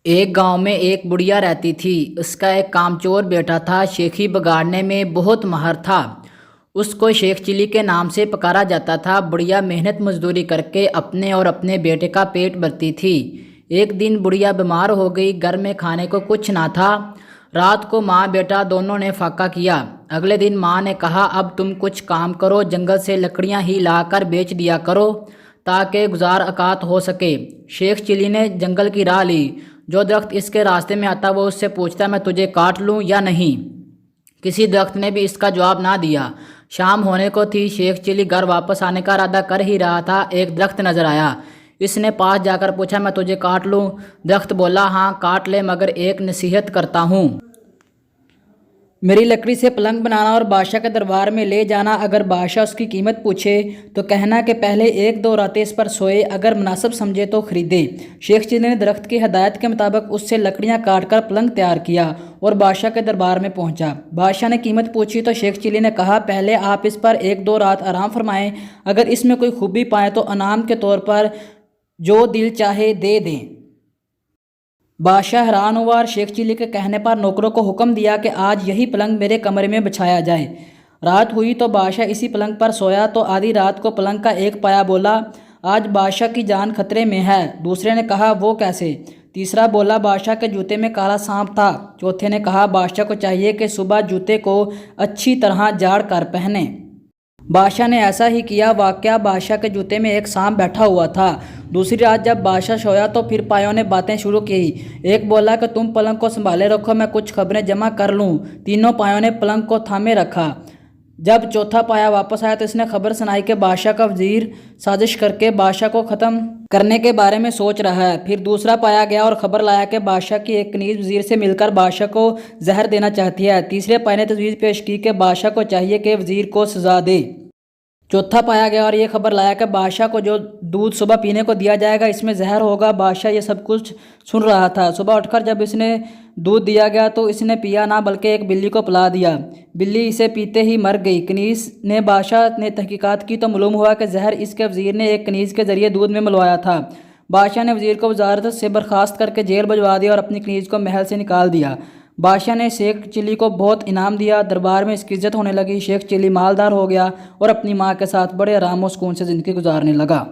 ایک گاؤں میں ایک بڑھیا رہتی تھی۔ اس کا ایک کامچور بیٹا تھا۔ شیخی بگاڑنے میں بہت ماہر تھا۔ اس کو شیخ چلی کے نام سے پکارا جاتا تھا۔ بڑھیا محنت مزدوری کر کے اپنے اور اپنے بیٹے کا پیٹ بھرتی تھی۔ ایک دن بڑھیا بیمار ہو گئی۔ گھر میں کھانے کو کچھ نہ تھا۔ رات کو ماں بیٹا دونوں نے فاقہ کیا۔ اگلے دن ماں نے کہا، اب تم کچھ کام کرو، جنگل سے لکڑیاں ہی لا کر بیچ دیا کرو تاکہ گزار اوقات ہو سکے۔ شیخ چلی نے جنگل کی راہ لی۔ جو درخت اس کے راستے میں آتا وہ اس سے پوچھتا، میں تجھے کاٹ لوں یا نہیں؟ کسی درخت نے بھی اس کا جواب نہ دیا۔ شام ہونے کو تھی۔ شیخ چلی گھر واپس آنے کا ارادہ کر ہی رہا تھا، ایک درخت نظر آیا۔ اس نے پاس جا کر پوچھا، میں تجھے کاٹ لوں؟ درخت بولا، ہاں کاٹ لے، مگر ایک نصیحت کرتا ہوں۔ میری لکڑی سے پلنگ بنانا اور بادشاہ کے دربار میں لے جانا۔ اگر بادشاہ اس کی قیمت پوچھے تو کہنا کہ پہلے ایک دو راتیں اس پر سوئے، اگر مناسب سمجھے تو خریدے۔ شیخ چلی نے درخت کی ہدایت کے مطابق اس سے لکڑیاں کاٹ کر پلنگ تیار کیا اور بادشاہ کے دربار میں پہنچا۔ بادشاہ نے قیمت پوچھی تو شیخ چلی نے کہا، پہلے آپ اس پر ایک دو رات آرام فرمائیں، اگر اس میں کوئی خوبی پائیں تو انعام کے طور پر جو دل چاہے دے دیں۔ بادشاہ حیران ہوا اور شیخ چلی کے کہنے پر نوکروں کو حکم دیا کہ آج یہی پلنگ میرے کمرے میں بچھایا جائے۔ رات ہوئی تو بادشاہ اسی پلنگ پر سویا تو آدھی رات کو پلنگ کا ایک پایا بولا، آج بادشاہ کی جان خطرے میں ہے۔ دوسرے نے کہا، وہ کیسے؟ تیسرا بولا، بادشاہ کے جوتے میں کالا سانپ تھا۔ چوتھے نے کہا، بادشاہ کو چاہیے کہ صبح جوتے کو اچھی طرح جاڑ کر پہنے۔ بادشاہ نے ایسا ہی کیا۔ واقعہ، بادشاہ کے جوتے میں ایک سانپ بیٹھا ہوا تھا۔ دوسری رات جب بادشاہ سویا تو پھر پایوں نے باتیں شروع کی۔ ایک بولا کہ تم پلنگ کو سنبھالے رکھو، میں کچھ خبریں جمع کر لوں۔ تینوں پایوں نے پلنگ کو تھامے رکھا۔ جب چوتھا پایا واپس آیا تو اس نے خبر سنائی کہ بادشاہ کا وزیر سازش کر کے بادشاہ کو ختم کرنے کے بارے میں سوچ رہا ہے۔ پھر دوسرا پایا گیا اور خبر لایا کہ بادشاہ کی ایک کنیز وزیر سے مل کر بادشاہ کو زہر دینا چاہتی ہے۔ تیسرے پایا نے تجویز پیش کی کہ بادشاہ کو چاہیے کہ وزیر کو سزا دے۔ چوتھا پایا گیا اور یہ خبر لایا کہ بادشاہ کو جو دودھ صبح پینے کو دیا جائے گا اس میں زہر ہوگا۔ بادشاہ یہ سب کچھ سن رہا تھا۔ صبح اٹھ کر جب اس نے دودھ دیا گیا تو اس نے پیا نہ بلکہ ایک بلی کو پلا دیا۔ بلی اسے پیتے ہی مر گئی۔ کنیز نے بادشاہ نے تحقیقات کی تو معلوم ہوا کہ زہر اس کے وزیر نے ایک کنیز کے ذریعے دودھ میں ملوایا تھا۔ بادشاہ نے وزیر کو وزارت سے برخاست کر کے جیل بھجوا دیا اور اپنی کنیز کو محل سے نکال دیا۔ بادشاہ نے شیخ چلی کو بہت انعام دیا۔ دربار میں اس کی عزت ہونے لگی۔ شیخ چلی مالدار ہو گیا اور اپنی ماں کے ساتھ بڑے آرام و سکون سے زندگی گزارنے لگا۔